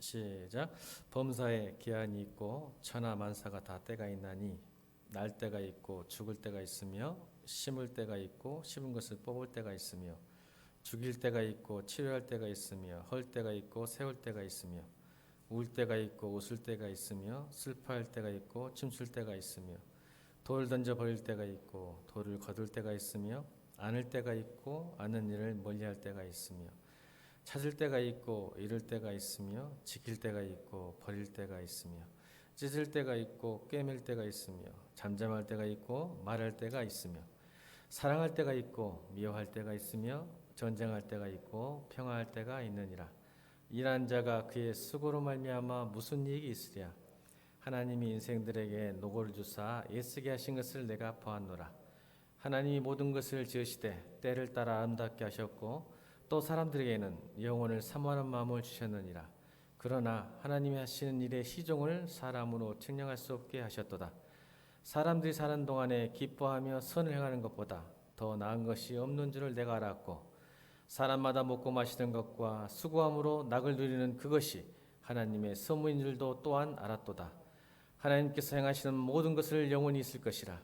시작. 범사에 기한이 있고 천하 만사가 다 때가 있나니 날 때가 있고 죽을 때가 있으며 심을 때가 있고 심은 것을 뽑을 때가 있으며 죽일 때가 있고 치료할 때가 있으며 헐 때가 있고 세울 때가 있으며 울 때가 있고 웃을 때가 있으며 슬퍼할 때가 있고 춤출 때가 있으며 돌을 던져 버릴 때가 있고 돌을 거둘 때가 있으며 안을 때가 있고 아는 일을 멀리할 때가 있으며 찾을 때가 있고 잃을 때가 있으며 지킬 때가 있고 버릴 때가 있으며 찢을 때가 있고 꿰맬 때가 있으며 잠잠할 때가 있고 말할 때가 있으며 사랑할 때가 있고 미워할 때가 있으며 전쟁할 때가 있고 평화할 때가 있느니라. 일한 자가 그의 수고로 말미암아 무슨 이익이 있으랴. 하나님이 인생들에게 노고를 주사 애쓰게 하신 것을 내가 보았노라. 하나님이 모든 것을 지으시되 때를 따라 아름답게 하셨고 또 사람들에게는 영혼을 사모하는 마음을 주셨느니라. 그러나 하나님이 하시는 일의 시종을 사람으로 측량할 수 없게 하셨도다. 사람들이 사는 동안에 기뻐하며 선을 행하는 것보다 더 나은 것이 없는 줄을 내가 알았고 사람마다 먹고 마시는 것과 수고함으로 낙을 누리는 그것이 하나님의 선물인 줄도 또한 알았도다. 하나님께서 행하시는 모든 것을 영원히 있을 것이라.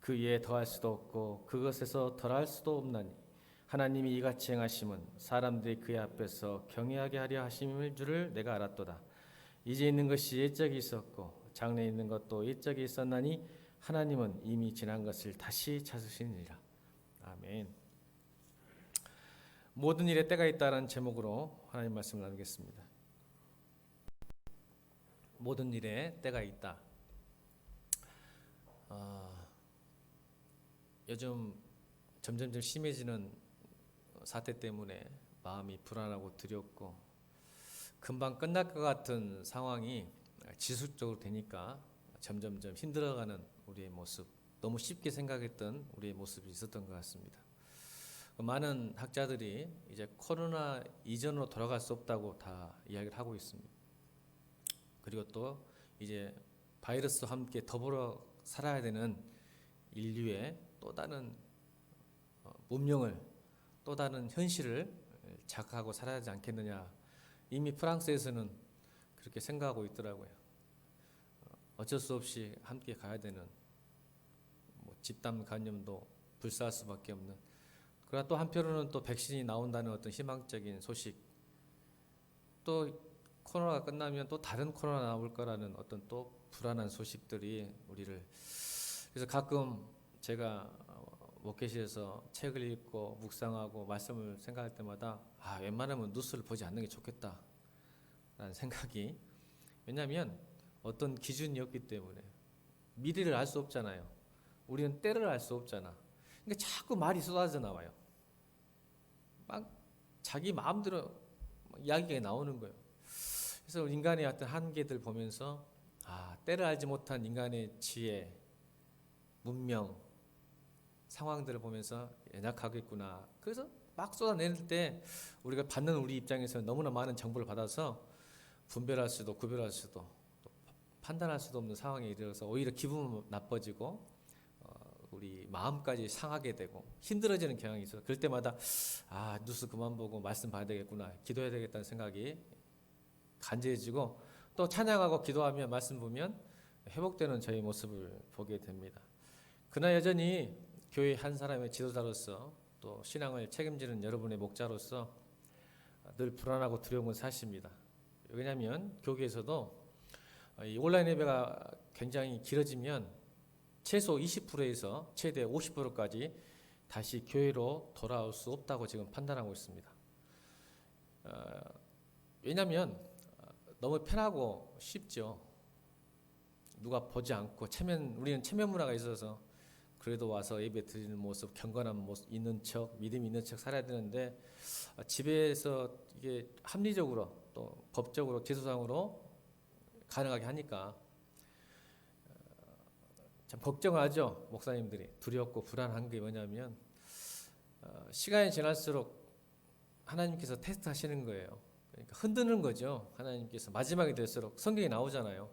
그 위에 더할 수도 없고 그것에서 덜할 수도 없나니 하나님이 이같이 행하심은 사람들이 그의 앞에서 경외하게 하려 하심일 줄을 내가 알았도다. 이제 있는 것이 옛적이 있었고 장래 있는 것도 옛적이 있었나니 하나님은 이미 지난 것을 다시 찾으시니라. 아멘. 모든 일에 때가 있다는 제목으로 하나님 말씀을 나누겠습니다. 모든 일에 때가 있다. 요즘 점점 심해지는 사태 때문에 마음이 불안하고 두렵고 금방 끝날 것 같은 상황이 지속적으로 되니까 점점 힘들어가는 우리의 모습, 너무 쉽게 생각했던 우리의 모습이 있었던 것 같습니다. 많은 학자들이 이제 코로나 이전으로 돌아갈 수 없다고 다 이야기를 하고 있습니다. 그리고 또 이제 바이러스와 함께 더불어 살아야 되는 인류의 또 다른 문명을, 또 다른 현실을 자각하고 살아야 하지 않겠느냐. 이미 프랑스에서는 그렇게 생각하고 있더라고요. 어쩔 수 없이 함께 가야 되는 집단 감염도 불사할 수밖에 없는. 그러나 또 한편으로는 또 백신이 나온다는 어떤 희망적인 소식, 또 코로나가 끝나면 또 다른 코로나 나올 거라는 어떤 또 불안한 소식들이 우리를, 그래서 가끔 제가 목회실에서 책을 읽고 묵상하고 말씀을 생각할 때마다 웬만하면 뉴스를 보지 않는 게 좋겠다 라는 생각이, 왜냐하면 어떤 기준이 없기 때문에 미래를 알 수 없잖아요. 우리는 때를 알 수 없잖아. 그러니까 자꾸 말이 쏟아져 나와요. 막 자기 마음대로 이야기가 나오는 거예요. 그래서 인간의 어떤 한계들 보면서 때를 알지 못한 인간의 지혜, 문명, 상황들을 보면서 연약하겠구나. 그래서 막 쏟아낼 때 우리가 받는 우리 입장에서 너무나 많은 정보를 받아서 분별할 수도 구별할 수도 또 판단할 수도 없는 상황에 이르러서 오히려 기분 나빠지고 우리 마음까지 상하게 되고 힘들어지는 경향이 있어요. 그럴 때마다 뉴스 그만 보고 말씀 봐야 되겠구나, 기도해야 되겠다는 생각이 간절해지고, 또 찬양하고 기도하며 말씀 보면 회복되는 저희 모습을 보게 됩니다. 그러나 여전히 교회 한 사람의 지도자로서 또 신앙을 책임지는 여러분의 목자로서 늘 불안하고 두려운 건 사실입니다. 왜냐하면 교회에서도 이 온라인 예배가 굉장히 길어지면 최소 20%에서 최대 50%까지 다시 교회로 돌아올 수 없다고 지금 판단하고 있습니다. 왜냐하면 너무 편하고 쉽죠. 누가 보지 않고 우리는 체면 문화가 있어서 그래도 와서 예배 드리는 모습, 경건한 모습 있는 척, 믿음 있는 척 살아야 되는데, 집에서 이게 합리적으로 또 법적으로 제도상으로 가능하게 하니까 참 걱정하죠. 목사님들이 두렵고 불안한 게 뭐냐면 시간이 지날수록 하나님께서 테스트 하시는 거예요. 그러니까 흔드는 거죠. 하나님께서 마지막이 될수록 성경에 나오잖아요.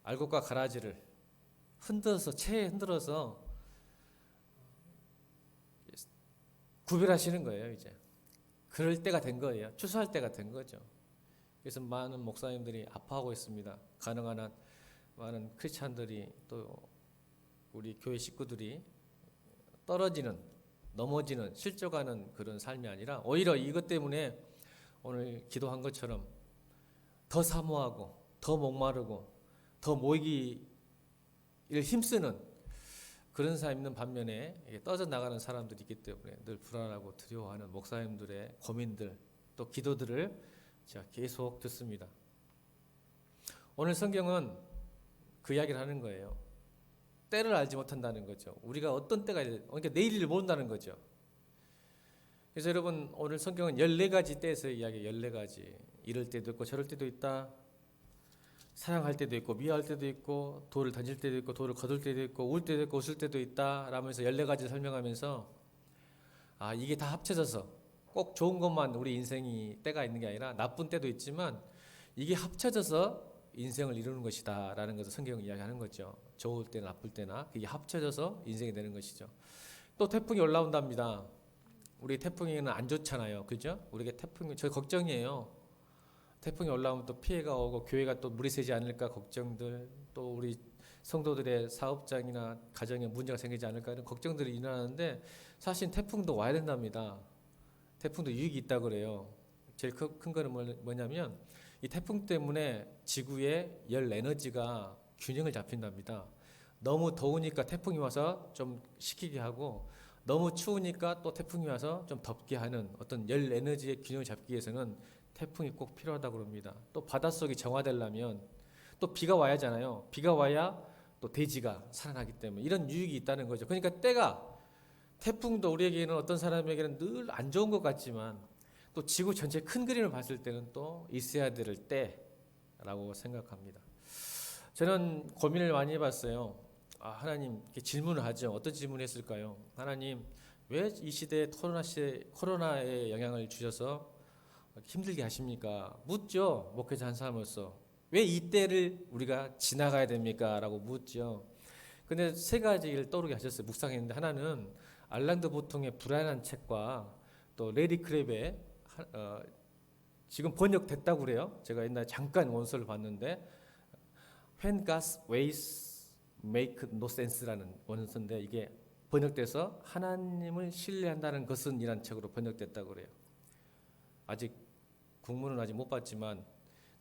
알곡과 가라지를 체에 흔들어서 구별하시는 거예요. 이제 그럴 때가 된 거예요. 추수할 때가 된 거죠. 그래서 많은 목사님들이 아파하고 있습니다. 가능한 한 많은 크리스찬들이 또 우리 교회 식구들이 떨어지는, 넘어지는, 실족하는 그런 삶이 아니라 오히려 이것 때문에 오늘 기도한 것처럼 더 사모하고 더 목마르고 더 모이기를 힘쓰는 그런 삶 있는 반면에 떠져 나가는 사람들이 있기 때문에 늘 불안하고 두려워하는 목사님들의 고민들 또 기도들을 제가 계속 듣습니다. 오늘 성경은 그 이야기를 하는 거예요. 때를 알지 못한다는 거죠. 우리가 어떤 때가 그러니까 내일을 모른다는 거죠. 그래서 여러분 오늘 성경은 14가지 때에서 이야기해요. 14가지. 이럴 때도 있고 저럴 때도 있다. 사랑할 때도 있고 미워할 때도 있고 돌을 던질 때도 있고 돌을 거둘 때도 있고 울 때도 있고 웃을 때도 있다 라면서 14가지를 설명하면서 이게 다 합쳐져서 꼭 좋은 것만 우리 인생이 때가 있는 게 아니라 나쁜 때도 있지만 이게 합쳐져서 인생을 이루는 것이다 라는 것을 성경은 이야기하는 거죠. 좋을 때나 나쁠 때나 그게 합쳐져서 인생이 되는 것이죠. 또 태풍이 올라온답니다. 우리 태풍이는 안 좋잖아요. 그죠? 우리가 태풍이 저 걱정이에요. 태풍이 올라오면 또 피해가 오고 교회가 또 물이 새지 않을까 걱정들, 또 우리 성도들의 사업장이나 가정에 문제가 생기지 않을까 이런 걱정들이 일어나는데 사실 태풍도 와야 된답니다. 태풍도 유익이 있다 그래요. 제일 큰 거는 뭐냐면 이 태풍 때문에 지구의 열 에너지가 균형을 잡힌답니다. 너무 더우니까 태풍이 와서 좀 식히게 하고 너무 추우니까 또 태풍이 와서 좀 덥게 하는 어떤 열 에너지의 균형을 잡기 위해서는 태풍이 꼭 필요하다고 합니다. 또 바닷속이 정화되려면 또 비가 와야 하잖아요. 비가 와야 또 대지가 살아나기 때문에 이런 유익이 있다는 거죠. 그러니까 때가 태풍도 우리에게는 어떤 사람에게는 늘 안 좋은 것 같지만 또 지구 전체 큰 그림을 봤을 때는 또 있어야 될 때라고 생각합니다. 저는 고민을 많이 해봤어요. 하나님 이렇게 질문을 하죠. 어떤 질문을 했을까요? 하나님 왜 이 시대에 코로나에 영향을 주셔서 힘들게 하십니까? 묻죠. 목회자 한 사람으로서 왜 이 때를 우리가 지나가야 됩니까? 라고 묻죠. 근데 세 가지를 떠오르게 하셨어요. 묵상했는데 하나는 알랑드 보통의 불안한 책과 또 레리 크랩의 지금 번역됐다고 그래요. 제가 옛날에 잠깐 원서를 봤는데 When God's ways make no sense라는 원서인데 이게 번역돼서 하나님을 신뢰한다는 것은 이란 책으로 번역됐다고 그래요. 아직 국문은 아직 못 봤지만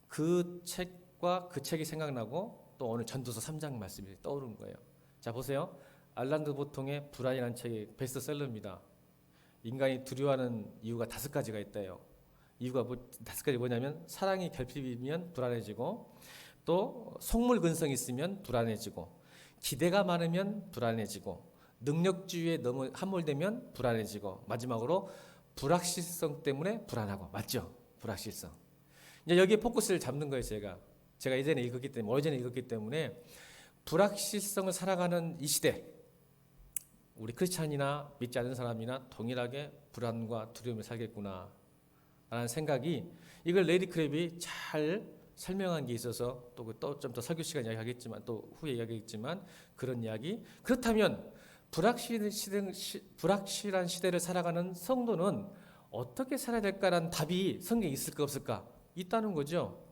그 책과 그 책이 생각나고 또 오늘 전도서 3장 말씀이 떠오른 거예요. 자 보세요. 알란드 보통의 불안이라는 책이 베스트셀러입니다. 인간이 두려워하는 이유가 5가지가 있대요. 이유가 5가지 뭐냐면 사랑이 결핍이면 불안해지고 또 속물근성이 있으면 불안해지고 기대가 많으면 불안해지고 능력주의에 너무 함몰되면 불안해지고 마지막으로 불확실성 때문에 불안하고 맞죠? 불확실성. 이제 여기에 포커스를 잡는 거예요. 제가 예전에 읽었기 때문에 오래전에 읽었기 때문에 불확실성을 살아가는 이 시대 우리 크리스찬이나 믿지 않는 사람이나 동일하게 불안과 두려움을 살겠구나 라는 생각이 이걸 레리 크랩이 잘 설명한 게 있어서 또 좀 더 설교 시간 이야기하겠지만 또 후에 이야기하겠지만 그런 이야기. 그렇다면 불확실한 시대를 살아가는 성도는 어떻게 살아야 될까라는 답이 성경에 있을까 없을까? 있다는 거죠.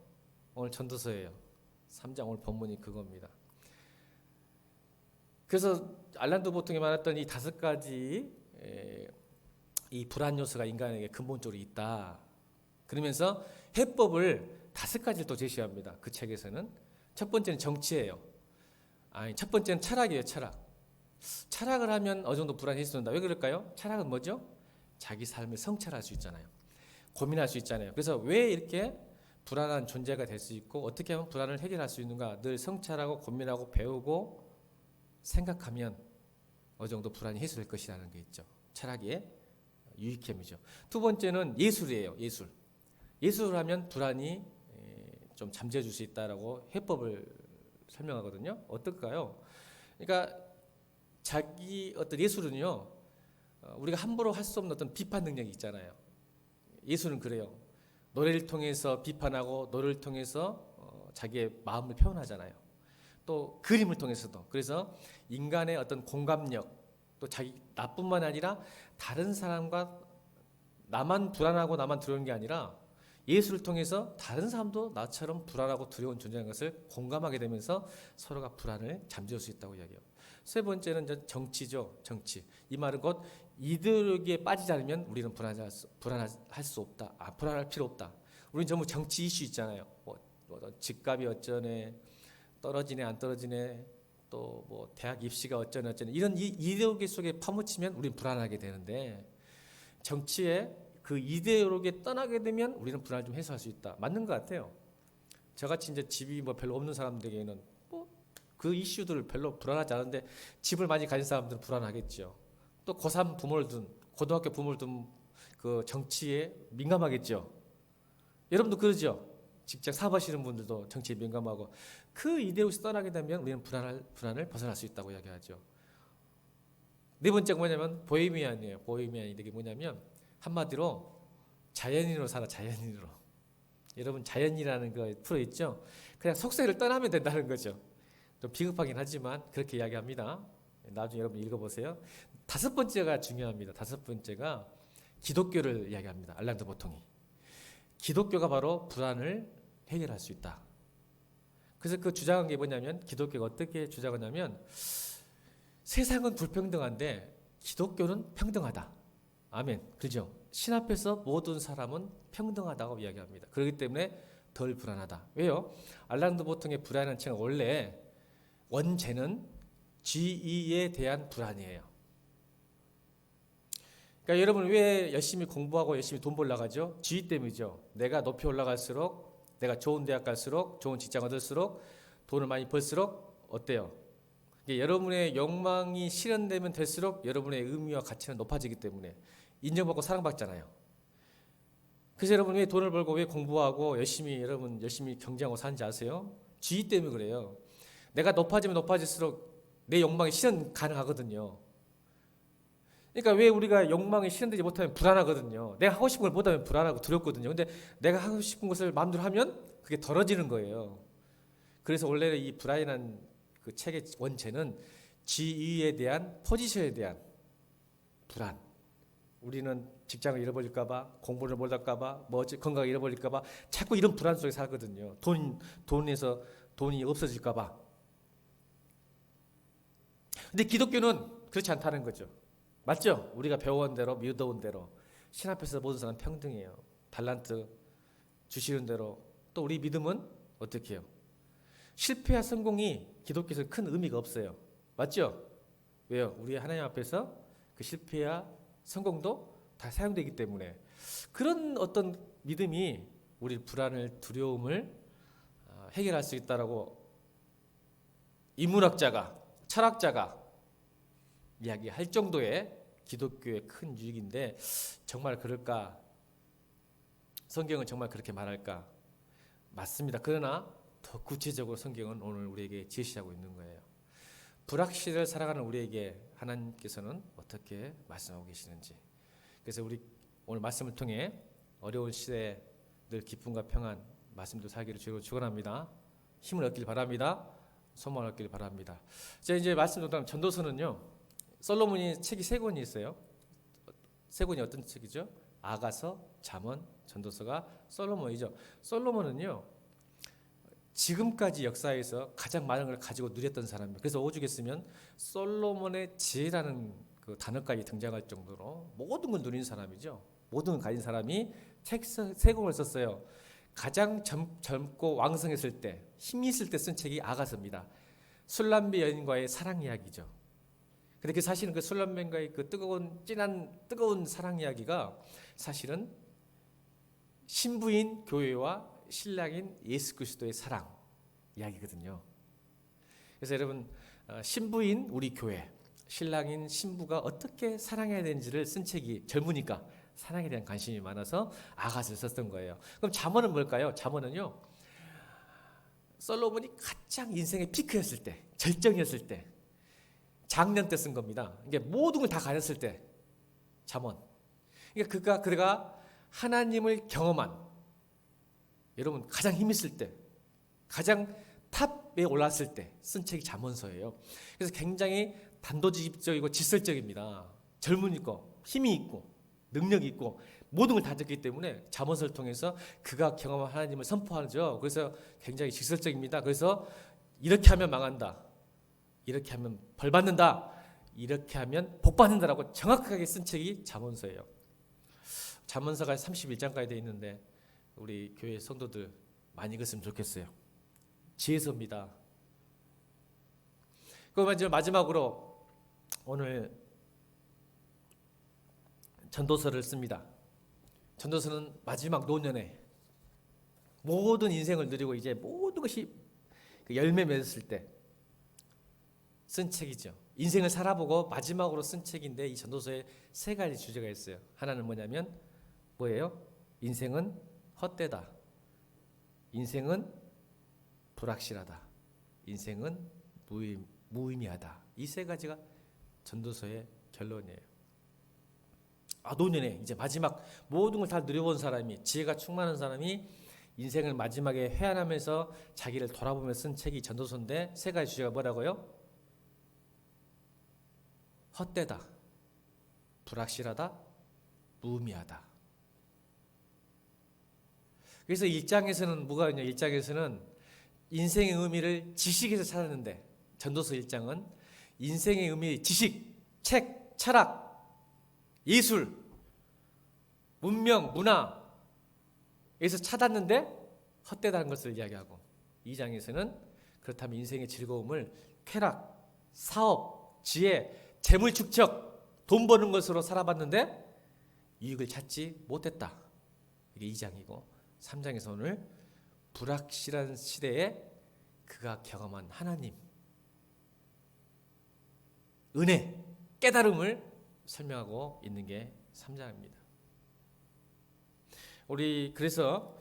오늘 전도서예요. 3장 오늘 본문이 그겁니다. 그래서 알란드 보통이 말했던 이 5가지 이 불안 요소가 인간에게 근본적으로 있다. 그러면서 해법을 5가지를 또 제시합니다. 그 책에서는 첫 번째는 정치예요. 첫 번째는 철학이에요. 철학을 하면 어느 정도 불안이 해소된다. 왜 그럴까요? 철학은 뭐죠? 자기 삶을 성찰할 수 있잖아요. 고민할 수 있잖아요. 그래서 왜 이렇게 불안한 존재가 될 수 있고 어떻게 하면 불안을 해결할 수 있는가 늘 성찰하고 고민하고 배우고 생각하면 어느 정도 불안이 해소될 것이라는 게 있죠. 철학의 유익함이죠. 두 번째는 예술이에요. 예술을 하면 불안이 좀 잠재워줄 수 있다라고 해법을 설명하거든요. 어떨까요? 그러니까 자기 어떤 예술은요, 우리가 함부로 할 수 없는 어떤 비판 능력이 있잖아요. 예술은 그래요. 노래를 통해서 비판하고 노래를 통해서 자기의 마음을 표현하잖아요. 또 그림을 통해서도. 그래서 인간의 어떤 공감력, 또 자기 나뿐만 아니라 다른 사람과 나만 불안하고 나만 두려운 게 아니라 예수를 통해서 다른 사람도 나처럼 불안하고 두려운 존재인 것을 공감하게 되면서 서로가 불안을 잠재울 수 있다고 이야기해요. 세 번째는 이제 정치죠. 정치. 이 말은 곧 이데올로기에 빠지지 않으면 우리는 불안할 수 없다. 불안할 필요 없다. 우리는 전부 정치 이슈 있잖아요. 뭐 집값이 어쩌네, 떨어지네 안 떨어지네, 또 뭐 대학 입시가 어쩌네 이런 이데올로기 속에 파묻히면 우리는 불안하게 되는데, 정치에 그 이데올로기에 떠나게 되면 우리는 불안을 좀 해소할 수 있다. 맞는 것 같아요. 저같이 이제 집이 뭐 별로 없는 사람들에게는 뭐 그 이슈들을 별로 불안하지 않은데, 집을 많이 가진 사람들은 불안하겠죠. 또 고3 부모를 둔, 고등학교 부모를 둔 그 정치에 민감하겠죠. 여러분도 그러죠. 직장 사업하시는 분들도 정치에 민감하고, 그 이데올로기에서 떠나게 되면 우리는 불안을 벗어날 수 있다고 이야기하죠. 네 번째가 뭐냐면 보헤미안이에요. 보헤미안이 이게 뭐냐면 한마디로 자연인으로 살아. 자연인으로. 여러분 자연이라는 거 프로 있죠. 그냥 속세를 떠나면 된다는 거죠. 좀 비겁하긴 하지만 그렇게 이야기합니다. 나중에 여러분 읽어보세요. 다섯 번째가 중요합니다. 다섯 번째가 기독교를 이야기합니다. 알랑드 보통이. 기독교가 바로 불안을 해결할 수 있다. 그래서 그 주장한 게 뭐냐면, 기독교가 어떻게 주장하냐면, 세상은 불평등한데 기독교는 평등하다. 아멘. 그죠? 신 앞에서 모든 사람은 평등하다고 이야기합니다. 그렇기 때문에 덜 불안하다. 왜요? 알랑드 보통의 불안한 칭은 원래 원죄는 지위에 대한 불안이에요. 그러니까 여러분 왜 열심히 공부하고 열심히 돈 벌러 가죠? 지위 때문이죠. 내가 높이 올라갈수록, 내가 좋은 대학 갈수록, 좋은 직장 얻을수록, 돈을 많이 벌수록 어때요? 여러분의 욕망이 실현되면 될수록 여러분의 의미와 가치는 높아지기 때문에 인정받고 사랑받잖아요. 그래서 여러분 왜 돈을 벌고 왜 공부하고 여러분 열심히 경쟁하고 사는지 아세요? 지위 때문에 그래요. 내가 높아지면 높아질수록 내 욕망이 실현 가능하거든요. 그러니까 왜 우리가 욕망이 실현되지 못하면 불안하거든요. 내가 하고 싶은 걸 못하면 불안하고 두렵거든요. 근데 내가 하고 싶은 것을 마음대로 하면 그게 덜어지는 거예요. 그래서 원래는 이 불안이라는 그 책의 원체는 지위에 대한, 포지션에 대한 불안. 우리는 직장을 잃어버릴까봐, 공부를 못할까봐, 건강을 잃어버릴까봐 자꾸 이런 불안 속에 살거든요. 돈에서 돈이 없어질까봐. 근데 기독교는 그렇지 않다는 거죠. 맞죠? 우리가 배워온 대로, 믿어온 대로 신 앞에서 모든 사람 평등해요. 달란트 주시는 대로. 또 우리 믿음은 어떻게 해요? 실패와 성공이 기독교에서 큰 의미가 없어요. 맞죠? 왜요? 우리 하나님 앞에서 그 실패와 성공도 다 사용되기 때문에, 그런 어떤 믿음이 우리 불안을, 두려움을 해결할 수 있다라고 인문학자가, 철학자가 이야기할 정도의 기독교의 큰 유익인데, 정말 그럴까? 성경은 정말 그렇게 말할까? 맞습니다. 그러나 더 구체적으로 성경은 오늘 우리에게 제시하고 있는 거예요. 불확실을 살아가는 우리에게 하나님께서는 어떻게 말씀하고 계시는지. 그래서 우리 오늘 말씀을 통해 어려운 시대에 늘 기쁨과 평안, 말씀도 살기를 주로 축원합니다. 힘을 얻길 바랍니다. 소망을 얻길 바랍니다. 제가 이제 말씀 듣다 전도서는요, 솔로몬이 책이 세 권이 있어요. 세 권이 어떤 책이죠? 아가서, 잠언, 전도서가 솔로몬이죠. 솔로몬은요, 지금까지 역사에서 가장 많은 걸 가지고 누렸던 사람이에요. 그래서 오죽 했으면 솔로몬의 지혜라는 그 단어까지 등장할 정도로 모든 걸 누린 사람이죠. 모든 걸 가진 사람이 책 세 권을 썼어요. 가장 젊고 왕성했을 때, 힘이 있을 때 쓴 책이 아가서입니다. 술람비 여인과의 사랑 이야기죠. 근데 그 사실은 그 술람비과의 그 뜨거운 사랑 이야기가 사실은 신부인 교회와 신랑인 예수 그리스도의 사랑 이야기거든요. 그래서 여러분, 신부인 우리 교회, 신랑인 신부가 어떻게 사랑해야 되는지를 쓴 책이, 젊으니까 사랑에 대한 관심이 많아서 아가서를 썼던 거예요. 그럼 잠언은 뭘까요? 잠언은요, 솔로몬이 가장 인생의 피크였을 때, 절정이었을 때, 장년 때 쓴 겁니다. 이게 모든 걸 다 가졌을 때, 잠언. 그러니까 그가 하나님을 경험한, 여러분 가장 힘있을 때, 가장 탑에 올랐을 때 쓴 책이 잠언서예요. 그래서 굉장히 단도직입적이고 직설적입니다. 젊으니까 힘이 있고 능력이 있고 모든 걸 다 듣기 때문에 잠언서를 통해서 그가 경험한 하나님을 선포하죠. 그래서 굉장히 직설적입니다. 그래서 이렇게 하면 망한다, 이렇게 하면 벌 받는다, 이렇게 하면 복 받는다라고 정확하게 쓴 책이 잠언서예요. 잠언서가 31장까지 되어 있는데 우리 교회 성도들 많이 읽었으면 좋겠어요. 지혜서입니다. 그럼 이제 마지막으로 오늘 전도서를 씁니다. 전도서는 마지막 노년에 모든 인생을 누리고 이제 모든 것이 열매 맺었을 때 쓴 책이죠. 인생을 살아보고 마지막으로 쓴 책인데 이 전도서에 세 가지 주제가 있어요. 하나는 뭐냐면 뭐예요? 인생은 헛되다, 인생은 불확실하다, 인생은 무의미하다. 이 세 가지가 전도서의 결론이에요. 노년에 이제 마지막 모든 걸 다 누려본 사람이, 지혜가 충만한 사람이 인생을 마지막에 회한하면서 자기를 돌아보며 쓴 책이 전도서인데 세 가지 주제가 뭐라고요? 헛되다, 불확실하다, 무의미하다. 그래서 1장에서는 뭐가 있냐? 1장에서는 인생의 의미를 지식에서 찾았는데 전도서 1장은 인생의 의미, 지식, 책, 철학, 예술, 문명, 문화에서 찾았는데 헛되다는 것을 이야기하고, 2장에서는 그렇다면 인생의 즐거움을 쾌락, 사업, 지혜, 재물 축적, 돈 버는 것으로 살아봤는데 유익을 찾지 못했다. 이게 2장이고 3장에서 오늘 불확실한 시대에 그가 경험한 하나님, 은혜, 깨달음을 설명하고 있는 게 3장입니다. 그래서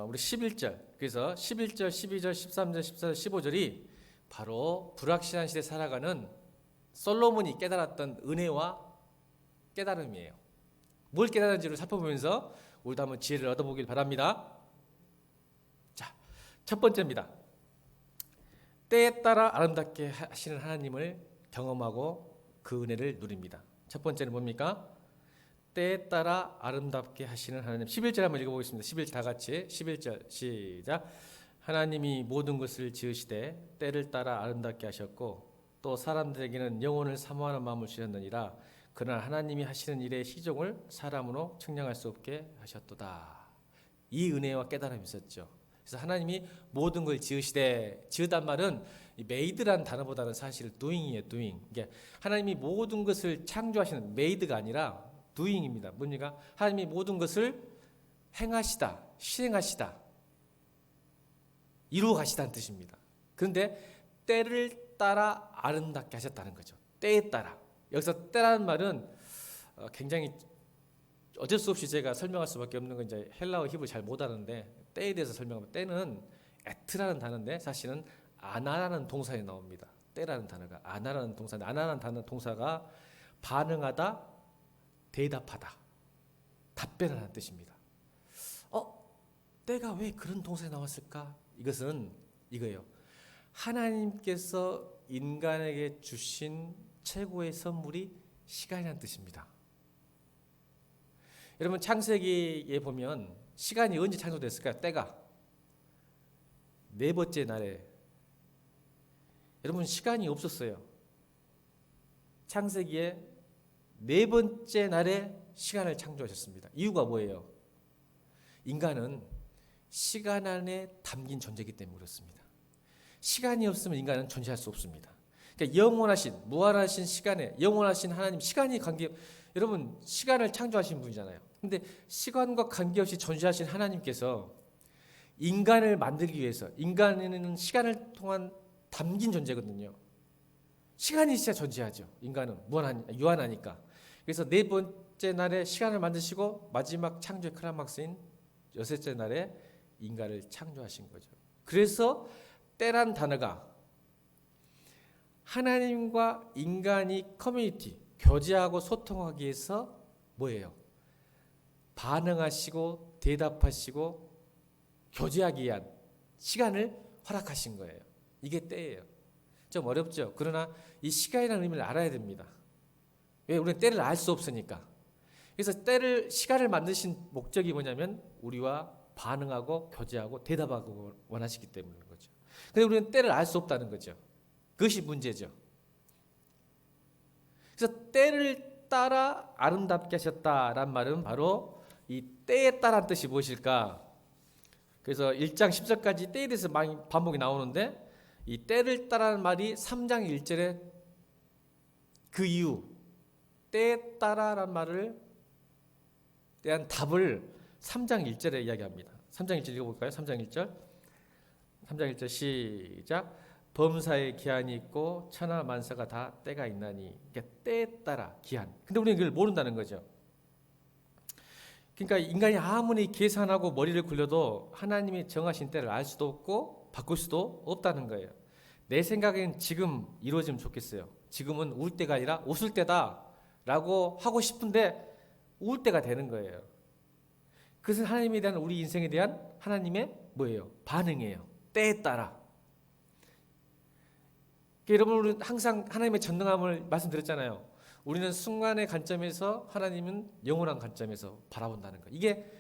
우리 11절, 그래서 11절, 12절, 13절, 14절, 15절이 바로 불확실한 시대에 살아가는 솔로몬이 깨달았던 은혜와 깨달음이에요. 뭘 깨달은지를 살펴보면서 우리도 한번 지혜를 얻어보길 바랍니다. 자, 첫 번째입니다. 때에 따라 아름답게 하시는 하나님을 경험하고 그 은혜를 누립니다. 첫 번째는 뭡니까? 때에 따라 아름답게 하시는 하나님. 11절 한번 읽어보겠습니다. 11절 다 같이. 11절 시작. 하나님이 모든 것을 지으시되 때를 따라 아름답게 하셨고 또 사람들에게는 영혼을 사모하는 마음을 주셨느니라. 그러나 하나님이 하시는 일의 시종을 사람으로 측량할 수 없게 하셨도다. 이 은혜와 깨달음이 있었죠. 그래서 하나님이 모든 걸 지으시되, 지으단 말은 메이드라는 단어보다는 사실 doing이에요. doing. 이게 하나님이 모든 것을 창조하시는, 메이드가 아니라 doing입니다. 뭡니까? 하나님이 모든 것을 행하시다, 실행하시다, 이루어 가시다는 뜻입니다. 그런데 때를 따라 아름답게 하셨다는 거죠. 때에 따라. 여기서 때라는 말은 굉장히 어쩔 수 없이 제가 설명할 수밖에 없는 건 이제 헬라어 히브리 잘 못하는데 때에 대해서 설명하면, 때는 에트라는 단어인데 사실은 아나라는 동사에 나옵니다. 때라는 단어가 아나라는 동사인데, 아나라는 단어 동사가 반응하다, 대답하다, 답변하는 뜻입니다. 때가 왜 그런 동사에 나왔을까? 이것은 이거예요. 하나님께서 인간에게 주신 최고의 선물이 시간이라는 뜻입니다. 여러분, 창세기에 보면 시간이 언제 창조됐을까요? 때가 네 번째 날에. 여러분, 시간이 없었어요. 창세기에 네 번째 날에 시간을 창조하셨습니다. 이유가 뭐예요? 인간은 시간 안에 담긴 존재이기 때문에 그렇습니다. 시간이 없으면 인간은 존재할 수 없습니다. 그러니까 영원하신, 무한하신 시간에, 영원하신 하나님, 시간이 여러분, 시간을 창조하신 분이잖아요. 근데 시간과 관계없이 존재하신 하나님께서 인간을 만들기 위해서, 인간은 시간을 통한 담긴 존재거든요. 시간이 진짜 존재하죠. 인간은 유한하니까. 그래서 네 번째 날에 시간을 만드시고 마지막 창조의 클라이막스인 여섯째 날에 인간을 창조하신 거죠. 그래서 때란 단어가 하나님과 인간이 커뮤니티, 교제하고 소통하기 위해서 뭐예요? 반응하시고 대답하시고 교제하기 위한 시간을 허락하신 거예요. 이게 때예요. 좀 어렵죠. 그러나 이 시간이라는 의미를 알아야 됩니다. 왜? 우리는 때를 알 수 없으니까. 그래서 시간을 만드신 목적이 뭐냐면 우리와 반응하고 교제하고 대답하고 원하시기 때문인 거죠. 근데 우리는 때를 알 수 없다는 거죠. 그것이 문제죠. 그래서 때를 따라 아름답게 하셨다란 말은 바로 이 때에 따란 뜻이 무엇일까? 그래서 1장 10절까지 때에 대해서 많이 반복이 나오는데 이 때를 따라는 말이 3장 1절에 그 이유 때에 따라란 말을 대한 답을 3장 1절에 이야기합니다. 3장 1절 읽어볼까요? 3장 1절 3장 1절 시작. 범사에 기한이 있고 천하 만사가 다 때가 있나니. 그러니까 때에 따라 기한. 근데 우리는 그걸 모른다는 거죠. 그러니까 인간이 아무리 계산하고 머리를 굴려도 하나님이 정하신 때를 알 수도 없고 바꿀 수도 없다는 거예요. 내 생각엔 지금 이루어지면 좋겠어요. 지금은 울 때가 아니라 웃을 때다 라고 하고 싶은데 울 때가 되는 거예요. 그것은 하나님에 대한 우리 인생에 대한 하나님의 뭐예요? 반응이에요. 때에 따라. 여러분, 우리는 항상 하나님의 전능함을 말씀드렸잖아요. 우리는 순간의 관점에서, 하나님은 영원한 관점에서 바라본다는 거예요. 이게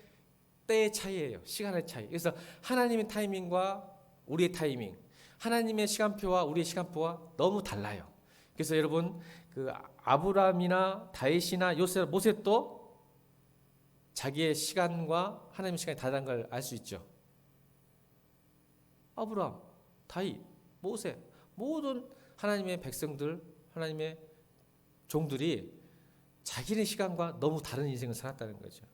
때의 차이예요. 시간의 차이. 그래서 하나님의 타이밍과 우리의 타이밍, 하나님의 시간표와 우리의 시간표와 너무 달라요. 그래서 여러분, 그 아브라함이나 다윗이나 요셉, 모세도 자기의 시간과 하나님의 시간이 다르다는 걸 알 수 있죠. 아브라함, 다윗, 모세, 모든 하나님의 백성들, 하나님의 종들이 자기네 시간과 너무 다른 인생을 살았다는 거죠.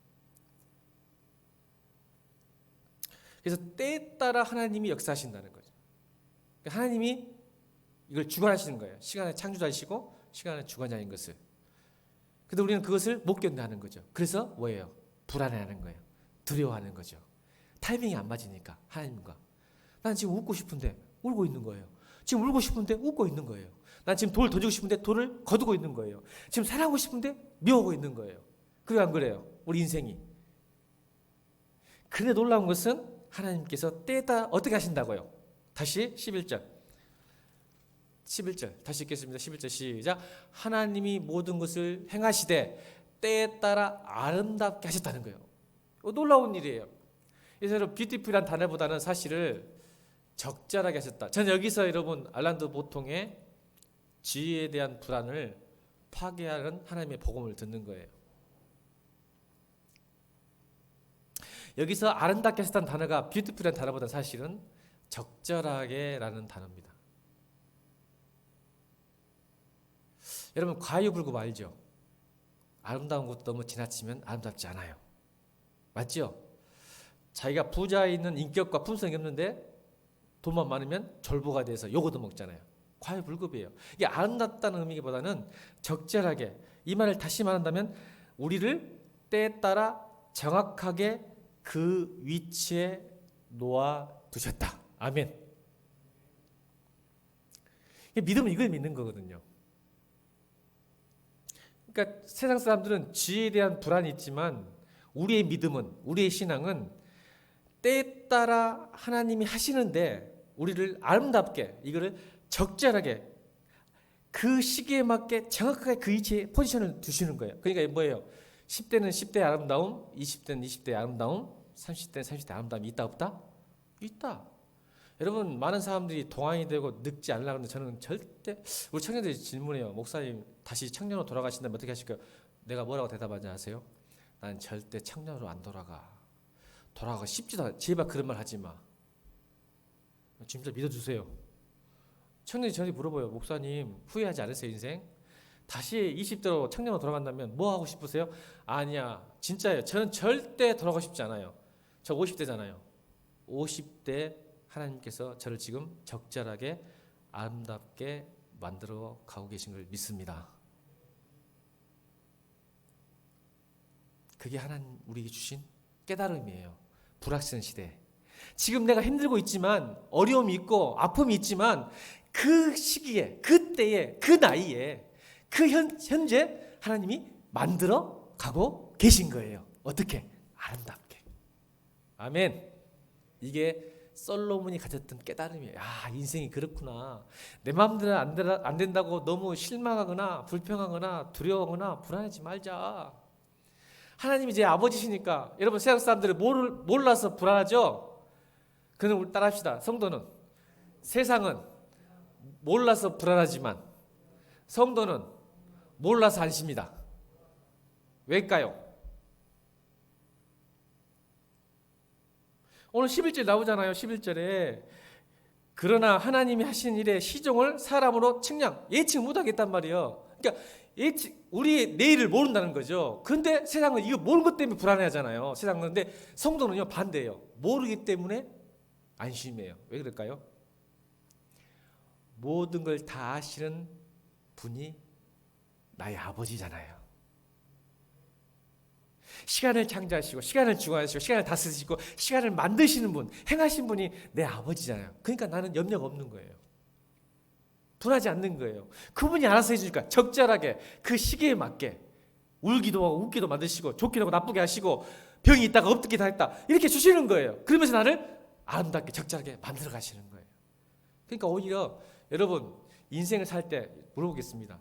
그래서 때에 따라 하나님이 역사하신다는 거죠. 하나님이 이걸 주관하시는 거예요. 시간의 창조자이시고 시간의 주관자인 것을. 근데 우리는 그것을 못 견뎌하는 거죠. 그래서 뭐예요? 불안해하는 거예요. 두려워하는 거죠. 타이밍이 안 맞으니까 하나님과. 난 지금 웃고 싶은데 울고 있는 거예요. 지금 울고 싶은데 웃고 있는 거예요. 난 지금 돌을 던지고 싶은데 돌을 거두고 있는 거예요. 지금 사랑하고 싶은데 미워하고 있는 거예요. 그래 안 그래요? 우리 인생이. 그런데 놀라운 것은 하나님께서 때에다 어떻게 하신다고요? 다시 11절 다시 읽겠습니다. 11절 시작. 하나님이 모든 것을 행하시되 때에 따라 아름답게 하셨다는 거예요. 놀라운 일이에요. 그래서 여러분, 뷰티풀이란 단어보다는 사실을 적절하게 하셨다. 저는 여기서 여러분 알란드 보통의 지혜에 대한 불안을 파괴하는 하나님의 복음을 듣는 거예요. 여기서 아름답게 하셨다는 단어가 뷰티풀이란 단어보다 사실은 적절하게라는 단어입니다. 여러분, 과유불급 알죠? 아름다운 것도 너무 지나치면 아름답지 않아요. 맞죠? 자기가 부자에 있는 인격과 품성이 없는데 돈만 많으면 졸부가 돼서 요거도 먹잖아요. 과유불급이에요. 이게 아름답다는 의미보다는 적절하게, 이 말을 다시 말한다면 우리를 때에 따라 정확하게 그 위치에 놓아두셨다. 아멘. 믿음은 이걸 믿는 거거든요. 그러니까 세상 사람들은 지혜에 대한 불안이 있지만 우리의 믿음은, 우리의 신앙은 때에 따라 하나님이 하시는데 우리를 아름답게, 이거를 적절하게 그 시기에 맞게 정확하게 그 위치에 포지션을 두시는 거예요. 그러니까 뭐예요? 10대는 10대의 아름다움, 20대는 20대의 아름다움, 30대는 30대의 아름다움이 있다 없다? 있다. 여러분, 많은 사람들이 동안이 되고 늙지 않으려고 하는데 저는 절대, 우리 청년들이 질문해요. 목사님 다시 청년으로 돌아가신다면 어떻게 하실까요? 내가 뭐라고 대답하지 아세요? 난 절대 청년으로 안 돌아가고 싶지도 않아. 제발 그런 말 하지 마. 진짜 믿어주세요. 청년이 저한테 물어봐요. 목사님 후회하지 않으세요 인생? 다시 20대로 청년으로 돌아간다면 뭐 하고 싶으세요? 아니야, 진짜예요. 저는 절대 돌아가고 싶지 않아요. 저 50대잖아요. 50대 하나님께서 저를 지금 적절하게 아름답게 만들어 가고 계신 걸 믿습니다. 그게 하나님 우리에게 주신 깨달음이에요. 불확실한 시대. 지금 내가 힘들고 있지만, 어려움이 있고 아픔이 있지만, 그 시기에, 그때에, 그 나이에, 그 현재 하나님이 만들어 가고 계신 거예요. 어떻게? 아름답게. 아멘. 이게 솔로몬이 가졌던 깨달음이에요. 아, 인생이 그렇구나. 내 마음대로 안 된다고 너무 실망하거나 불평하거나 두려워하거나 불안하지 말자. 하나님이 제 아버지시니까 여러분 세상 사람들이 몰라서 불안하죠? 그럼 우리 따라합시다. 성도는 세상은 몰라서 불안하지만 성도는 몰라서 안심이다. 왜일까요? 오늘 11절 나오잖아요. 11절에 그러나 하나님이 하신 일의 시종을 사람으로 측량, 예측 못하겠단 말이에요. 그러니까 우리 내일을 모른다는 거죠. 그런데 세상은 이거 모르는 것 때문에 불안해하잖아요. 세상은. 근데 성도는요 반대예요. 모르기 때문에 안심해요. 왜 그럴까요? 모든 걸 다 아시는 분이 나의 아버지잖아요. 시간을 창조하시고 시간을 주관하시고 시간을 다스리시고 시간을 만드시는 분, 행하신 분이 내 아버지잖아요. 그러니까 나는 염려가 없는 거예요. 분하지 않는 거예요. 그분이 알아서 해주니까 적절하게 그 시기에 맞게 울기도 하고 웃기도 만드시고 좋기도 하고 나쁘게 하시고 병이 있다가 없게 다 했다 이렇게 주시는 거예요. 그러면서 나를 아름답게 적절하게 만들어 가시는 거예요. 그러니까 오히려 여러분 인생을 살 때 물어보겠습니다.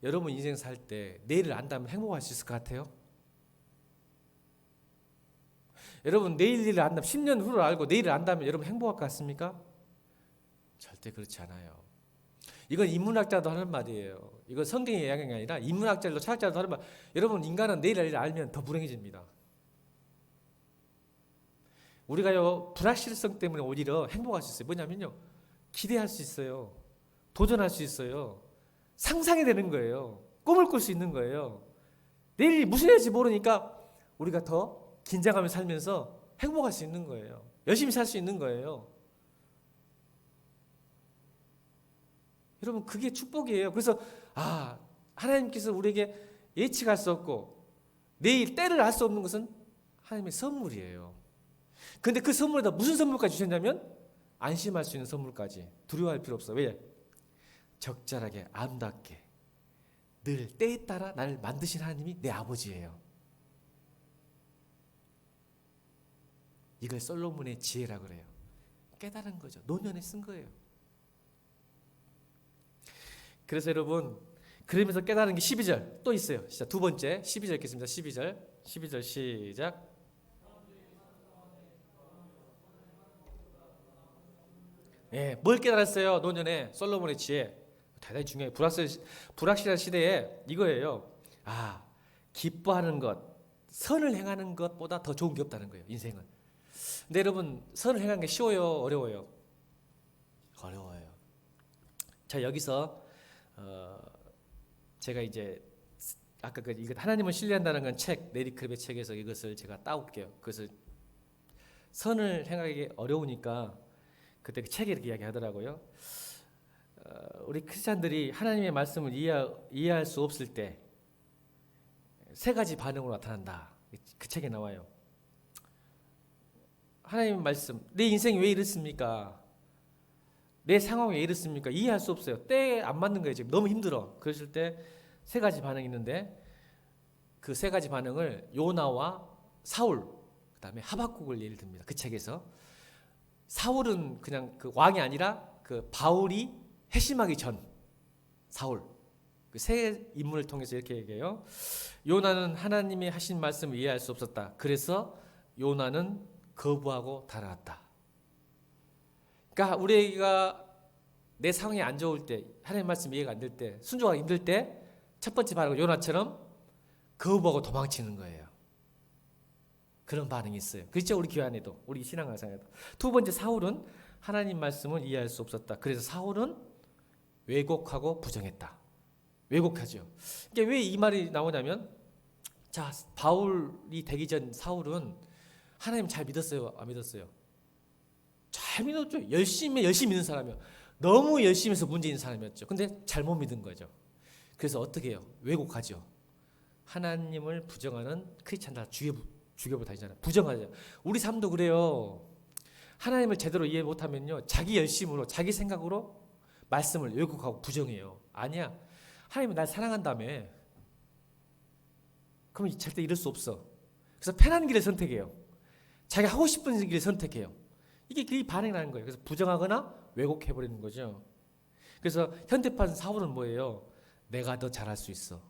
여러분 인생 살 때 내일을 안다면 행복할 수 있을 것 같아요? 여러분 내일 일을 안다면 10년 후를 알고 내일을 안다면 여러분 행복할 것 같습니까? 절대 그렇지 않아요. 이건 인문학자도 하는 말이에요. 이건 성경의 이야기가 아니라 인문학자도 철학자도 하는 말. 여러분 인간은 내일을 일을 알면 더 불행해집니다. 우리가요 불확실성 때문에 오히려 행복할 수 있어요. 뭐냐면요 기대할 수 있어요. 도전할 수 있어요. 상상이 되는 거예요. 꿈을 꿀 수 있는 거예요. 내일이 무슨 일인지 모르니까 우리가 더 긴장하며 살면서 행복할 수 있는 거예요. 열심히 살 수 있는 거예요. 여러분 그게 축복이에요. 그래서 하나님께서 우리에게 예측할 수 없고 내일 때를 알 수 없는 것은 하나님의 선물이에요. 그런데 그 선물에다 무슨 선물까지 주셨냐면 안심할 수 있는 선물까지. 두려워할 필요 없어. 왜? 적절하게 아름답게 늘 때에 따라 나를 만드신 하나님이 내 아버지예요. 이걸 솔로몬의 지혜라 그래요. 깨달은 거죠. 노년에 쓴 거예요. 그래서 여러분 그러면서 깨달은 게 12절 또 있어요. 진짜 두 번째 12절 읽겠습니다. 12절 시작. 예, 뭘 깨달았어요? 노년에 솔로몬의 지혜. 대단히 중요해요. 불확실한 시대에 이거예요. 기뻐하는 것, 선을 행하는 것보다 더 좋은 게 없다는 거예요. 인생은. 근데 여러분 선을 행하는 게 쉬워요? 어려워요? 어려워요. 자 여기서 제가 이제 아까 이거 하나님을 신뢰한다는 건 책 네리 크랩의 책에서 이것을 제가 따올게요. 그것을 선을 행하기 어려우니까 그때 그 책에 이렇게 이야기하더라고요. 우리 크리스찬들이 하나님의 말씀을 이해할 수 없을 때 세 가지 반응으로 나타난다. 그 책에 나와요. 하나님의 말씀, 내 인생이 왜 이렇습니까? 내 상황이 왜 이렇습니까? 이해할 수 없어요. 때에 안 맞는 거예요. 지금 너무 힘들어. 그랬을 때 세 가지 반응이 있는데 그 세 가지 반응을 요나와 사울, 그 다음에 하박국을 예를 듭니다. 그 책에서 사울은 그냥 그 왕이 아니라 그 바울이 회심하기 전 사울 그 세 인물을 통해서 이렇게 얘기해요. 요나는 하나님이 하신 말씀을 이해할 수 없었다. 그래서 요나는 거부하고 달아났다. 그러니까 우리가 내 상황이 안 좋을 때 하나님 말씀 이해가 안 될 때 순종하기 힘들 때 첫 번째 반응은 요나처럼 거부하고 도망치는 거예요. 그런 반응이 있어요. 그렇죠? 우리 교회 안에도 우리 신앙생활에도. 두 번째 사울은 하나님 말씀을 이해할 수 없었다. 그래서 사울은 왜곡하고 부정했다. 왜곡하죠. 그러니까 왜 이 말이 나오냐면 자 바울이 되기 전 사울은 하나님 잘 믿었어요? 안 믿었어요? 잘 믿었죠. 열심히 믿는 사람이요. 너무 열심히 해서 문제 있는 사람이었죠. 근데 잘못 믿은 거죠. 그래서 어떻게 해요? 왜곡하죠. 하나님을 부정하는 크리스찬들 주교부 다니잖아요. 부정하죠. 우리 삶도 그래요. 하나님을 제대로 이해 못하면요. 자기 열심으로 자기 생각으로 말씀을 왜곡하고 부정해요. 아니야. 하나님은 날 사랑한다며. 그럼 절대 이럴 수 없어. 그래서 편한 길을 선택해요. 자기가 하고 싶은 길을 선택해요. 이게 그 반응이 나는 거예요. 그래서 부정하거나 왜곡해버리는 거죠. 그래서 현대판 사울은 뭐예요? 내가 더 잘할 수 있어.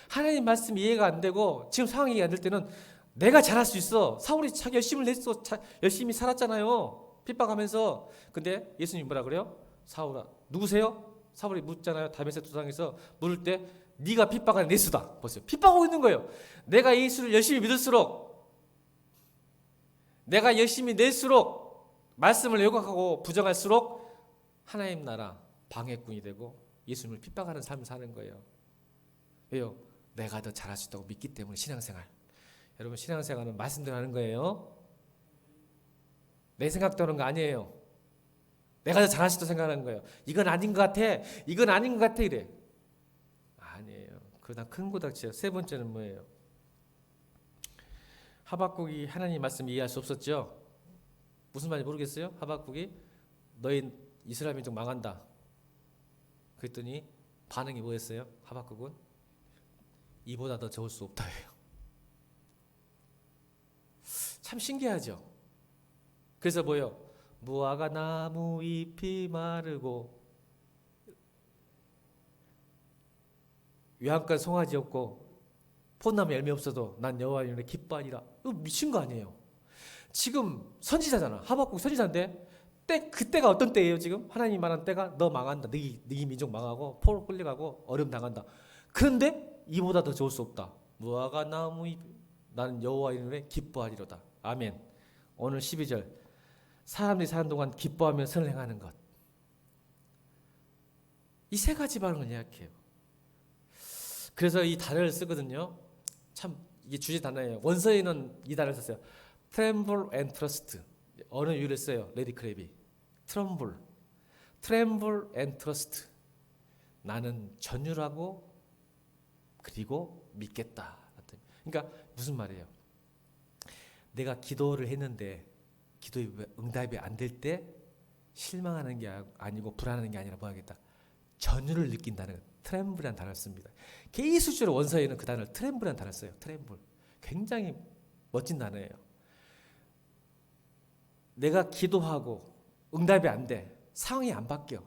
하나님 말씀이 이해가 안 되고 지금 상황이 이해가 안 될 때는 내가 잘할 수 있어. 사울이 자기 열심을 냈어. 열심히 살았잖아요. 핍박하면서. 근데 예수님이 뭐라 그래요? 사울아, 누구세요? 사울이 묻잖아요. 다메섹 도상에서 물을 때 네가 핍박하는 예수다. 보세요. 핍박하고 있는 거예요. 내가 예수를 열심히 믿을수록, 내가 열심히 낼수록, 말씀을 왜곡하고 부정할수록 하나님 나라 방해꾼이 되고 예수님을 핍박하는 삶을 사는 거예요. 왜요? 내가 더 잘할 수 있다고 믿기 때문에. 신앙생활, 여러분 신앙생활은 말씀대로 하는 거예요. 내 생각대로 하는 거 아니에요. 내가 더 잘할 수 있다고 생각하는 거예요. 이건 아닌 것 같아. 이건 아닌 것 같아. 이래. 아니에요. 그러다 큰 고닥치요. 세 번째는 뭐예요? 하박국이 하나님 말씀 이해할 수 없었죠. 무슨 말인지 모르겠어요. 하박국이 너희 이스라엘 민족 망한다. 그랬더니 반응이 뭐였어요? 하박국은 이보다 더 좋을 수 없다예요. 참 신기하죠. 그래서 뭐요? 무화과 나무 잎이 마르고 외양간 송아지 없고 폿나무 열매 없어도 난 여호와의 이름으로 기뻐하리라. 이거 미친 거 아니에요. 지금 선지자잖아. 하박국 선지자인데 그때가 어떤 때예요? 지금 하나님 말한 때가 너 망한다. 네 민족 망하고 포로 끌려가고 어려움 당한다. 그런데 이보다 더 좋을 수 없다. 무화과 나무 잎 나는 여호와의 이름으로 기뻐하리로다. 아멘. 오늘 12절 사람들이 사는 동안 기뻐하며 선을 행하는 것. 이 세 가지 반응을 예약해요. 그래서 이 단어를 쓰거든요. 참 이게 주제 단어예요. 원서에는 이 단어를 썼어요. Tremble and trust. 어느 유를 써요. 레디 크랩이. Tremble and trust. 나는 전율하고 그리고 믿겠다. 그러니까 무슨 말이에요? 내가 기도를 했는데 기도의 응답이 안 될 때 실망하는 게 아니고 불안하는 게 아니라 뭐 하겠다? 전율을 느낀다는 트렘블이라는 단어를 씁니다. K수주로 원서에는 그 단어를 트렘블이라는 단어를 써요. 트렘블. 굉장히 멋진 단어예요. 내가 기도하고 응답이 안 돼. 상황이 안 바뀌어.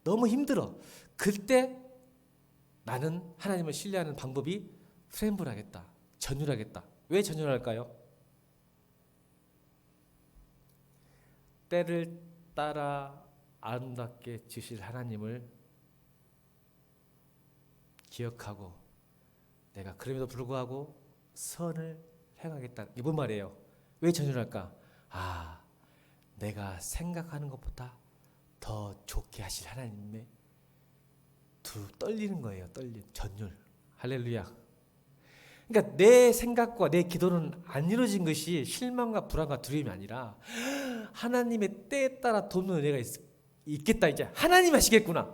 너무 힘들어. 그때 나는 하나님을 신뢰하는 방법이 트렘블하겠다. 전율하겠다. 왜 전율할까요? 때를 따라 아름답게 지실 하나님을 기억하고 내가 그럼에도 불구하고 선을 행하겠다. 이게 뭔 말이에요? 왜 전율할까? 내가 생각하는 것보다 더 좋게 하실 하나님의 떨리는 거예요. 전율. 할렐루야. 그러니까 내 생각과 내 기도는 안 이루어진 것이 실망과 불안과 두려움이 아니라 하나님의 때에 따라 돕는 은혜가 있겠다. 이제 하나님 하시겠구나.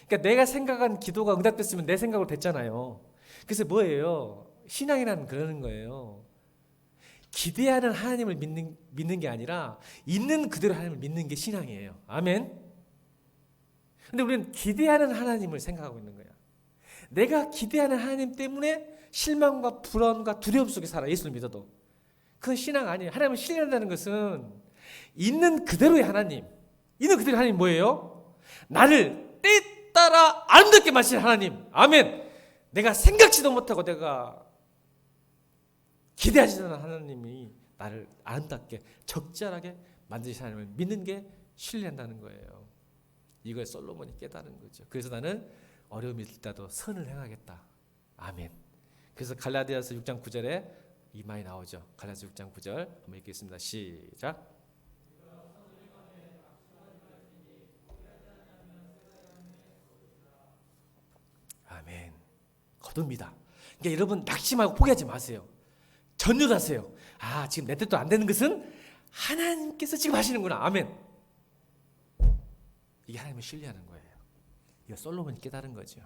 그러니까 내가 생각한 기도가 응답됐으면 내 생각으로 됐잖아요. 그래서 뭐예요? 신앙이라는 그러는 거예요. 기대하는 하나님을 믿는 게 아니라 있는 그대로 하나님을 믿는 게 신앙이에요. 아멘. 근데 우리는 기대하는 하나님을 생각하고 있는 거야. 내가 기대하는 하나님 때문에 실망과 불안과 두려움 속에 살아. 예수를 믿어도. 그건 신앙 아니에요. 하나님을 신뢰한다는 것은 있는 그대로의 하나님. 있는 그대로의 하나님 뭐예요? 나를 때에 따라 아름답게 마실 하나님. 아멘. 내가 생각지도 못하고 내가 기대하지 않는 하나님이 나를 아름답게 적절하게 만드신 하나님을 믿는 게 신뢰한다는 거예요. 이걸 솔로몬이 깨달은 거죠. 그래서 나는 어려움이 있다도 선을 행하겠다. 아멘. 그래서 갈라디아서 6장 9절에 이 말이 나오죠. 갈라디아서 6장 9절 한번 읽겠습니다. 시작. 아멘. 거둡니다. 그러니까 여러분 낙심하고 포기하지 마세요. 전율하세요. 지금 내 뜻도 안 되는 것은 하나님께서 지금 하시는구나. 아멘. 이게 하나님을 신뢰하는 거예요. 이거 솔로몬이 깨달은 거죠.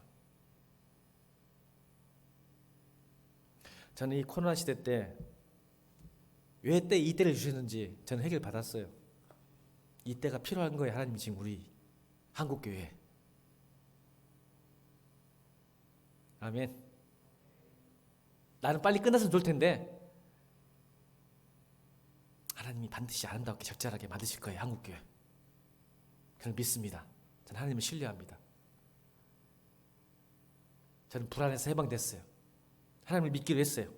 저는 이 코로나 시대 때 왜 이 때를 주셨는지 저는 해결 받았어요. 이 때가 필요한 거예요. 하나님이 지금 우리 한국교회. 아멘. 나는 빨리 끝났으면 좋을 텐데 하나님이 반드시 아름답게 적절하게 만드실 거예요. 한국교회. 저는 믿습니다. 저는 하나님을 신뢰합니다. 저는 불안해서 해방됐어요. 하나님을 믿기로 했어요.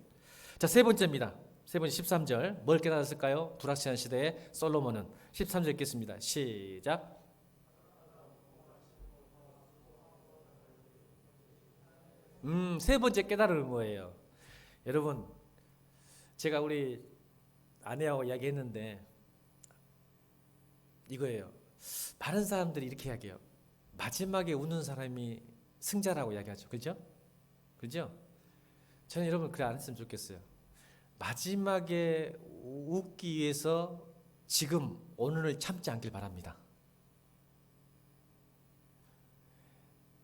자, 세 번째입니다. 세 번째 13절. 뭘 깨달았을까요? 불확실한 시대에 솔로몬은. 13절 읽겠습니다. 시작. 세 번째 깨달음은 뭐예요? 여러분, 제가 우리 아내하고 이야기했는데 이거예요. 많은 사람들이 이렇게 이야기해요. 마지막에 웃는 사람이 승자라고 이야기하죠. 그죠? 그죠? 저는 여러분 그래 안 했으면 좋겠어요. 마지막에 웃기 위해서 지금 오늘을 참지 않길 바랍니다.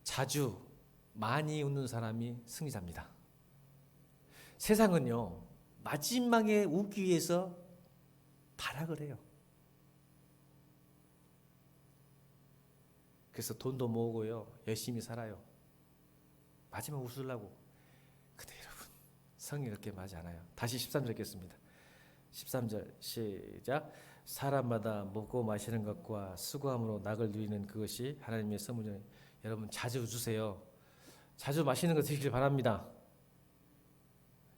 자주 많이 웃는 사람이 승리자입니다. 세상은요, 마지막에 웃기 위해서 발악을 해요. 그래서 돈도 모으고요, 열심히 살아요. 마지막 웃으려고. 근데 여러분, 성이 그렇게 맞지 않아요. 다시 13절 읽겠습니다. 13절 시작. 사람마다 먹고 마시는 것과 수고함으로 낙을 누리는 그것이 하나님의 선물이니 여러분 자주 웃으세요. 자주 마시는 거 드시길 바랍니다.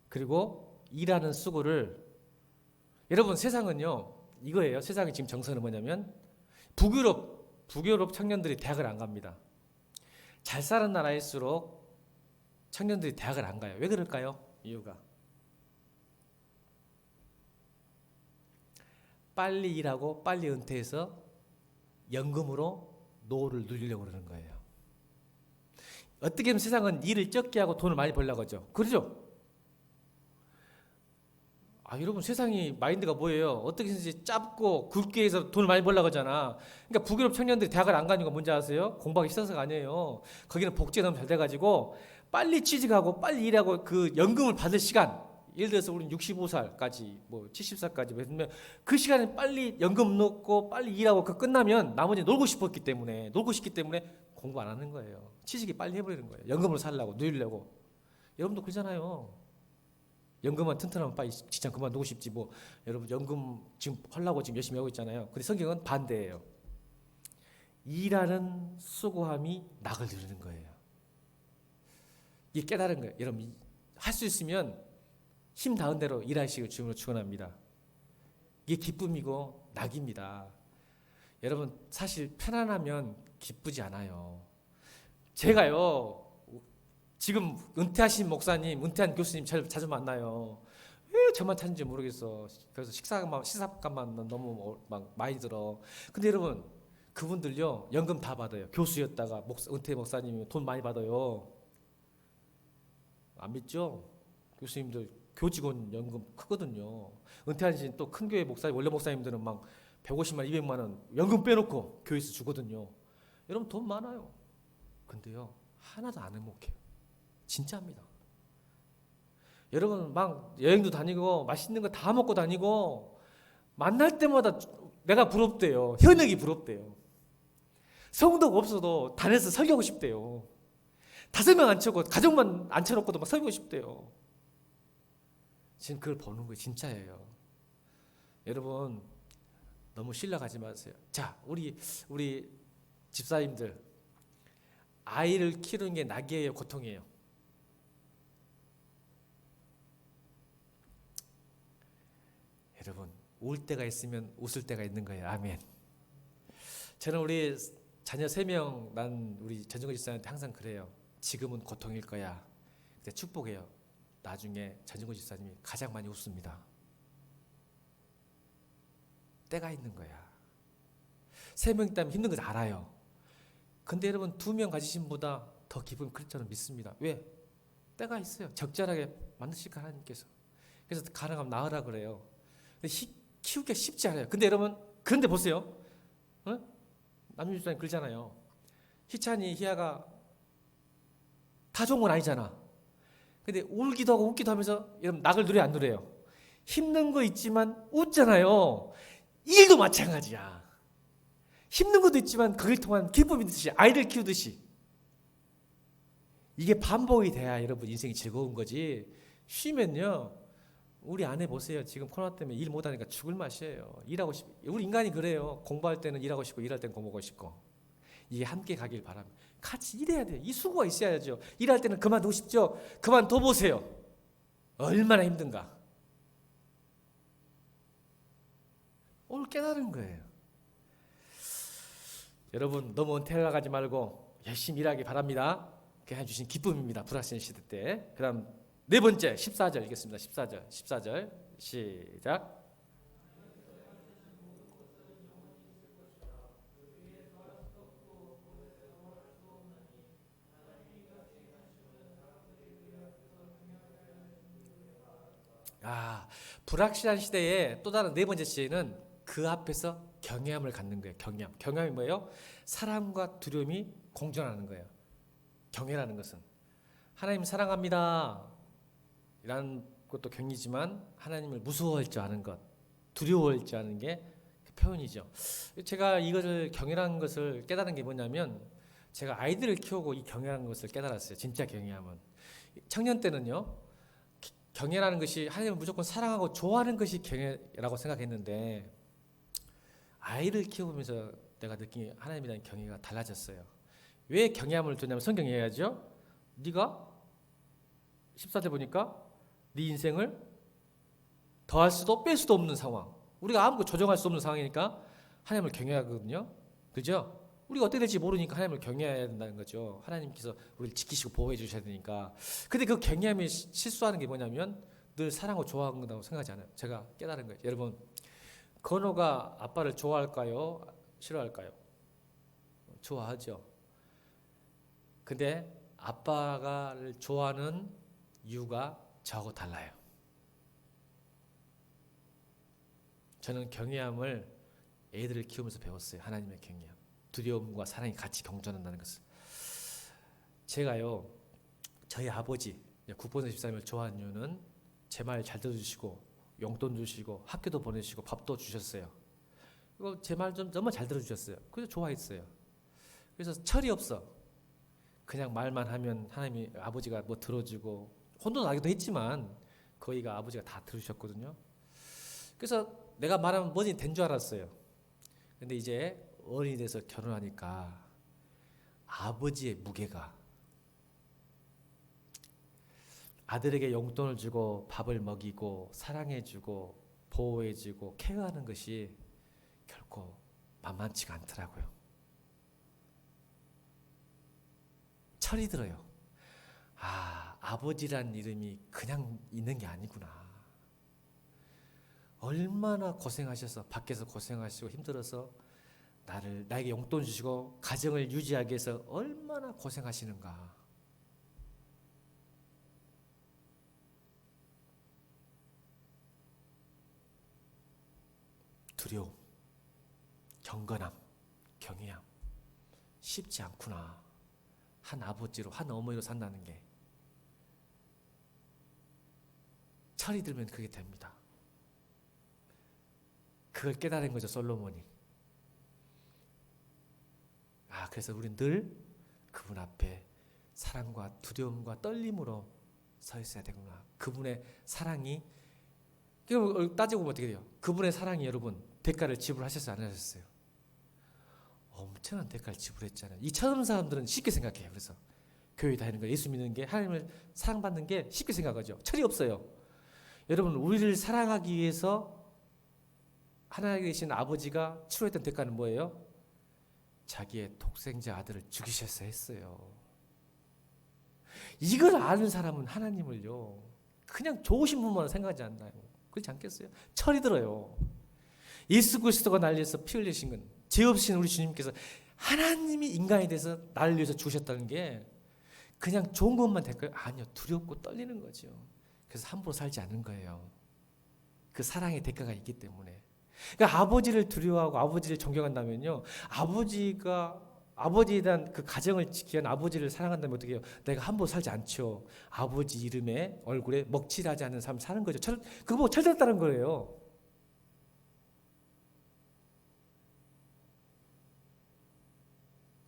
그리고 일하는 수고를 여러분 세상은요 이거예요. 세상의 지금 정서는 뭐냐면 북유럽 청년들이 대학을 안 갑니다. 잘 사는 나라일수록 청년들이 대학을 안 가요. 왜 그럴까요? 이유가 빨리 일하고 빨리 은퇴해서 연금으로 노후를 누리려고 그러는 거예요. 어떻게 보면 세상은 일을 적게 하고 돈을 많이 벌려고 하죠. 그러죠? 여러분 세상이 마인드가 뭐예요? 어떻게든지 짧고 굵게 해서 돈을 많이 벌려고 하잖아. 그러니까 북유럽 청년들이 대학을 안 가는 거 뭔지 아세요? 공부하기 싫어서가 아니에요. 거기는 복지가 너무 잘 돼가지고 빨리 취직하고 빨리 일하고 그 연금을 받을 시간, 예를 들어서 우리는 65살까지 뭐 70살까지 했으면 그 시간에 빨리 연금 넣고 빨리 일하고 그 끝나면 나머지 놀고 싶기 때문에 공부 안 하는 거예요. 취직이 빨리 해버리는 거예요. 연금으로 살려고 누리려고. 여러분도 그러잖아요. 연금만 튼튼하면 빨리 직장 그만두고 싶지 뭐. 여러분 연금 지금 하려고 지금 열심히 하고 있잖아요. 근데 성경은 반대예요. 일하는 수고함이 낙을 누리는 거예요. 이게 깨달은 거예요. 여러분 할 수 있으면 힘 닿은 대로 일하시길 주님으로 축원합니다. 이게 기쁨이고 낙입니다. 여러분 사실 편안하면 기쁘지 않아요. 제가요 지금 은퇴하신 목사님, 은퇴한 교수님 자주 만나요. 왜 저만 찾는지 모르겠어. 그래서 시사값만 너무 막 많이 들어. 근데 여러분 그분들요 연금 다 받아요. 교수였다가 은퇴 목사님이 돈 많이 받아요. 안 믿죠? 교수님들 교직원 연금 크거든요. 은퇴하신 또 큰 교회 목사님, 원래 목사님들은 막 150만, 200만 원 연금 빼놓고 교회에서 주거든요. 여러분 돈 많아요. 근데요 하나도 안 행복해요. 진짜입니다. 여러분 막 여행도 다니고 맛있는 거 다 먹고 다니고 만날 때마다 내가 부럽대요. 현역이 부럽대요. 성도가 없어도 단에서 설교하고 싶대요. 5명 안 쳐고 가족만 앉혀놓고도 막 설교하고 싶대요. 지금 그걸 보는 거예요. 진짜예요. 여러분 너무 신뢰하지 마세요. 자, 우리 집사님들 아이를 키우는 게 낙이에요, 고통이에요? 여러분 울 때가 있으면 웃을 때가 있는 거예요. 아멘. 저는 우리 자녀 3명 난 우리 전정근 집사님한테 항상 그래요. 지금은 고통일 거야. 근데 축복해요. 나중에 전정근 집사님이 가장 많이 웃습니다. 때가 있는 거야. 3명 있다면 힘든 거 알아요. 근데 여러분 2명 가지신 분보다 더 기쁨이 그럴 줄은 믿습니다. 왜? 때가 있어요. 적절하게 만드실 거 하나님께서. 그래서 가능하면 낳으라 그래요. 근데 키우기가 쉽지 않아요. 근데 여러분 그런데 보세요. 남윤 집사님 그러잖아요. 희찬이 희아가 다 좋은 건 아니잖아. 근데 울기도 하고 웃기도 하면서 여러분 낙을 누려 안 누려요? 힘든 거 있지만 웃잖아요. 일도 마찬가지야. 힘든 것도 있지만 그걸 통한 기쁨이 있듯이 아이를 키우듯이 이게 반복이 돼야 여러분 인생이 즐거운 거지. 쉬면요 우리 아내 보세요. 지금 코로나 때문에 일 못하니까 죽을 맛이에요. 일하고 우리 인간이 그래요. 공부할 때는 일하고 싶고 일할 때는 공부하고 싶고 이게 함께 가길 바랍니다. 같이 일해야 돼요. 이 수고가 있어야죠. 일할 때는 그만두고 싶죠? 그만둬 보세요. 얼마나 힘든가. 오늘 깨달은 거예요. 여러분 너무 은퇴를 나가지 말고 열심히 일하기 바랍니다. 그게 해주신 기쁨입니다. 불확실한 시대 때. 그 다음 네 번째 14절 읽겠습니다. 14절 시작. 불확실한 시대에 또 다른 네 번째 지혜는 그 앞에서 경외함을 갖는 거예요. 경외함이 뭐예요? 사랑과 두려움이 공존하는 거예요. 경외라는 것은 하나님 사랑합니다 이라는 것도 경이지만 하나님을 무서워할 줄 아는 것, 두려워할 줄 아는 게 그 표현이죠. 제가 이것을 경외라는 것을 깨달은 게 뭐냐면 제가 아이들을 키우고 이 경외라는 것을 깨달았어요. 진짜 경외함은 청년 때는요, 경외라는 것이 하나님을 무조건 사랑하고 좋아하는 것이 경외라고 생각했는데 아이를 키우면서 내가 느낀 하나님에 대한 경외가 달라졌어요. 왜 경외함을 두냐면 성경 이해하죠. 네가 14절 보니까 네 인생을 더할 수도 뺄 수도 없는 상황, 우리가 아무것도 조정할 수 없는 상황이니까 하나님을 경외하거든요. 그죠? 우리가 어떻게 될지 모르니까 하나님을 경외해야 된다는 거죠. 하나님께서 우리를 지키시고 보호해 주셔야 되니까. 근데 그 경외함이 실수하는 게 뭐냐면 늘 사랑하고 좋아한다고 생각하지 않아요. 제가 깨달은 거예요. 여러분, 건호가 아빠를 좋아할까요? 싫어할까요? 좋아하죠. 근데 아빠를 좋아하는 이유가 저하고 달라요. 저는 경외함을 애들을 키우면서 배웠어요. 하나님의 경외함, 두려움과 사랑이 같이 경존한다는 것을. 제가요, 저희 아버지 국보선 집사님을 좋아하는 이유는 제 말 잘 들어주시고 용돈 주시고 학교도 보내시고 밥도 주셨어요. 그리고 제 말 좀 정말 잘 들어주셨어요. 그래서 좋아했어요. 그래서 철이 없어. 그냥 말만 하면 하나님이, 아버지가 뭐 들어주고 혼도 나기도 했지만 거의가 아버지가 다 들으셨거든요. 그래서 내가 말하면 뭐지 된 줄 알았어요. 근데 이제 어른이 돼서 결혼하니까 아버지의 무게가, 아들에게 용돈을 주고 밥을 먹이고 사랑해주고 보호해주고 케어하는 것이 결코 만만치가 않더라고요. 철이 들어요. 아버지란 이름이 그냥 있는 게 아니구나. 얼마나 고생하셔서, 밖에서 고생하시고 힘들어서 나에게 용돈 주시고 가정을 유지하기 위해서 얼마나 고생하시는가. 두려움, 경건함, 경외함, 쉽지 않구나. 한 아버지로, 한 어머니로 산다는 게. 철이 들면 그게 됩니다. 그걸 깨달은 거죠, 솔로몬이. 그래서 우리는 늘 그분 앞에 사랑과 두려움과 떨림으로 서 있어야 되구나. 그분의 사랑이, 따지고 보면 어떻게 돼요? 그분의 사랑이 여러분 대가를 지불하셨어요, 안 하셨어요? 엄청난 대가를 지불했잖아요. 이 처음 사람들은 쉽게 생각해요. 그래서 교회 다니는 거, 예수 믿는 게, 하나님을 사랑받는 게 쉽게 생각하죠. 철이 없어요. 여러분, 우리를 사랑하기 위해서 하나님에 계신 아버지가 치료했던 대가는 뭐예요? 자기의 독생자 아들을 죽이셔서 했어요. 이걸 아는 사람은 하나님을요, 그냥 좋으신 분만 생각하지 않나요? 그렇지 않겠어요? 철이 들어요. 예수 그리스도가 나를 위해서 피 흘리신 건, 죄 없으신 우리 주님께서 하나님이 인간이 돼서 나를 위해서 죽으셨다는 게 그냥 좋은 것만 될까요? 아니요. 두렵고 떨리는 거죠. 그래서 함부로 살지 않는 거예요. 그 사랑의 대가가 있기 때문에. 그러니까 아버지를 두려워하고 아버지를 존경한다면요, 아버지에 대한 그 가정을 지키는 아버지를 사랑한다면 어떻게 해요? 내가 함부로 살지 않죠. 아버지 이름에, 얼굴에 먹칠하지 않는 삶을 사는 거죠. 그거 보고 철들었다는 거예요.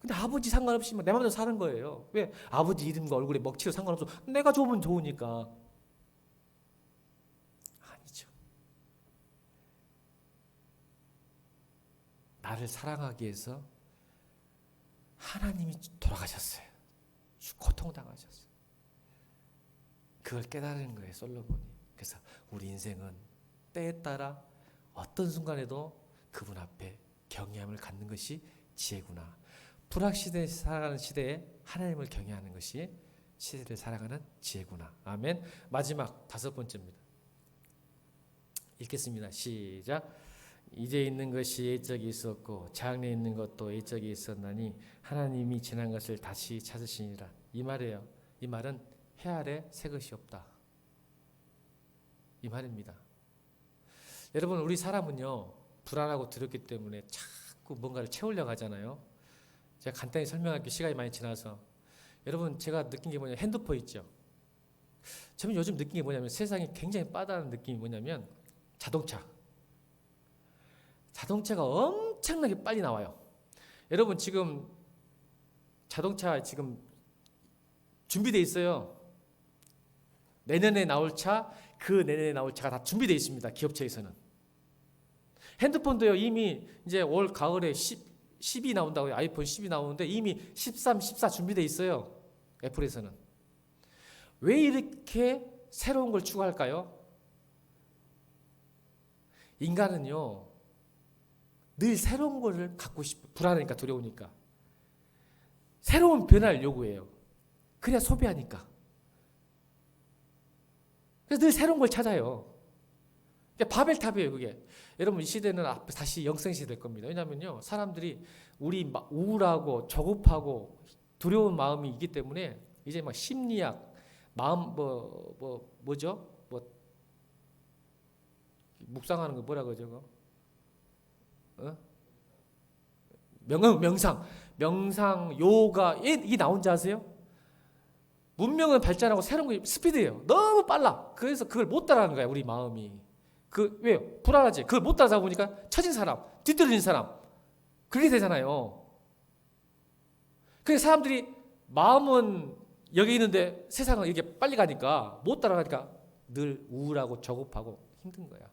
근데 아버지 상관없이 내 마음대로 사는 거예요. 왜? 아버지 이름과 얼굴에 먹칠도 상관없어. 내가 좋으면 좋으니까. 아니죠. 나를 사랑하기 위해서 하나님이 돌아가셨어요. 고통당하셨어요. 그걸 깨달은 거예요, 솔로몬이. 그래서 우리 인생은 때에 따라 어떤 순간에도 그분 앞에 경외함을 갖는 것이 지혜구나. 불확실시대에 살아가는 시대에 하나님을 경외하는 것이 시대를 살아가는 지혜구나. 아멘. 마지막 5번째입니다. 읽겠습니다. 시작. 이제 있는 것이 옛적이 있었고 장래에 있는 것도 옛적이 있었나니 하나님이 지난 것을 다시 찾으시니라. 이 말이에요. 이 말은 해 아래 새 것이 없다. 이 말입니다. 여러분, 우리 사람은요, 불안하고 두렵기 때문에 자꾸 뭔가를 채우려고 하잖아요. 제가 간단히 설명할게요. 시간이 많이 지나서. 여러분, 제가 느낀 게 뭐냐면 핸드폰 있죠. 저는 요즘 느낀 게 뭐냐면 세상이 굉장히 빠다는 느낌이 뭐냐면 자동차가 엄청나게 빨리 나와요. 여러분, 지금 자동차 지금 준비되어 있어요. 내년에 나올 차, 그 내년에 나올 차가 다 준비되어 있습니다. 기업체에서는. 핸드폰도요, 이미 이제 올 가을에 10이 나온다고요. 아이폰 10이 나오는데 이미 13, 14 준비되어 있어요. 애플에서는. 왜 이렇게 새로운 걸 추구할까요? 인간은요, 늘 새로운 거를 갖고 싶어. 불안하니까, 두려우니까. 새로운 변화를 요구해요. 그래야 소비하니까. 그래서 늘 새로운 걸 찾아요. 바벨탑이에요, 그게. 여러분, 이 시대는 다시 영성시대 될 겁니다. 왜냐면요, 사람들이 우리 우울하고 조급하고 두려운 마음이 있기 때문에 이제 막 심리학, 마음, 뭐죠? 묵상하는 거 뭐라고 저거? 명상, 요가, 이게 나온 줄 아세요? 문명은 발전하고 새로운 게 스피드예요. 너무 빨라. 그래서 그걸 못 따라가는 거야, 우리 마음이. 왜요? 불안하지? 그걸 못 따라가다 보니까 처진 사람, 뒤떨어진 사람, 그렇게 되잖아요. 그래서 사람들이 마음은 여기 있는데 세상은 이렇게 빨리 가니까, 못 따라가니까 늘 우울하고 조급하고 힘든 거야.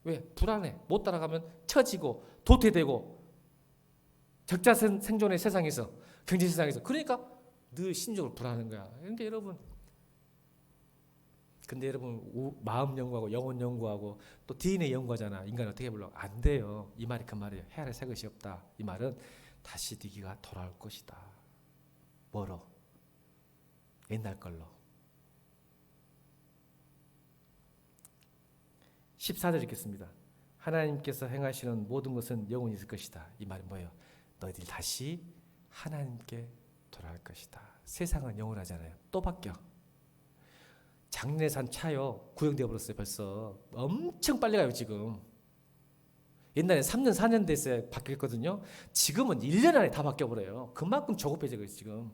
왜? 불안해. 못 따라가면 처지고 도태되고 적자 생존의 세상에서, 경제 세상에서. 그러니까 늘 심적으로 불안한 거야. 근데 여러분 마음 연구하고 영혼 연구하고 또 DNA 연구하잖아. 인간이 어떻게 불러? 안 돼요. 이 말이 그 말이에요. 해 아래 새 것이 없다. 이 말은 다시 네가 돌아올 것이다. 뭐로? 옛날 걸로. 14절 읽겠습니다. 하나님께서 행하시는 모든 것은 영원히 있을 것이다. 이 말은 뭐예요? 너희들이 다시 하나님께 돌아갈 것이다. 세상은 영원하잖아요. 또 바뀌어. 장례산 차요, 구형되어 버렸어요. 벌써 엄청 빨리 가요. 지금 옛날에 3년 4년 됐어야 바뀌었거든요. 지금은 1년 안에 다 바뀌어버려요. 그만큼 조급해져요 지금.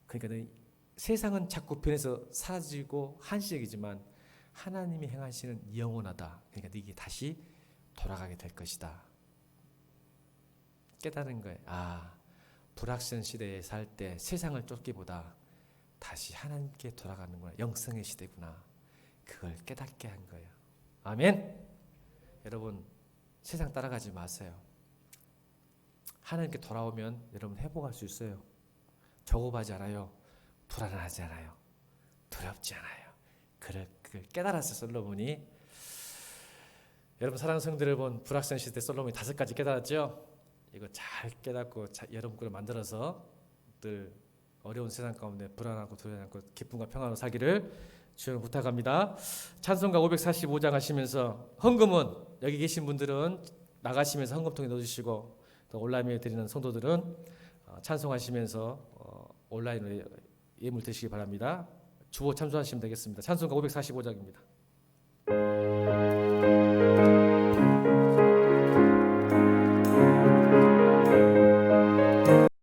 그러니까 세상은 자꾸 변해서 사라지고 한시적이지만 하나님이 행하시는 영원하다. 그러니까 이게 다시 돌아가게 될 것이다. 깨달은 거예요. 불확실한 시대에 살 때 세상을 쫓기보다 다시 하나님께 돌아가는구나. 영성의 시대구나. 그걸 깨닫게 한 거예요. 아멘. 여러분, 세상 따라가지 마세요. 하나님께 돌아오면 여러분 회복할 수 있어요. 조급하지 않아요. 불안하지 않아요. 두렵지 않아요. 그걸 깨달았어요, 솔로몬이. 여러분, 사랑하는 성도들, 여러분, 불확실한 시대 솔로몬이 5가지 깨달았죠. 이거 잘 깨닫고 여러분 거를 만들어서 늘 어려운 세상 가운데 불안하고 두려워하지 않고 기쁨과 평안으로 살기를 주님 부탁합니다. 찬송가 545장 하시면서 헌금은 여기 계신 분들은 나가시면서 헌금통에 넣어주시고, 또 온라인에 드리는 성도들은 찬송하시면서 온라인으로 예물 드시기 바랍니다. 주보 참조하시면 되겠습니다. 찬송가 545장입니다.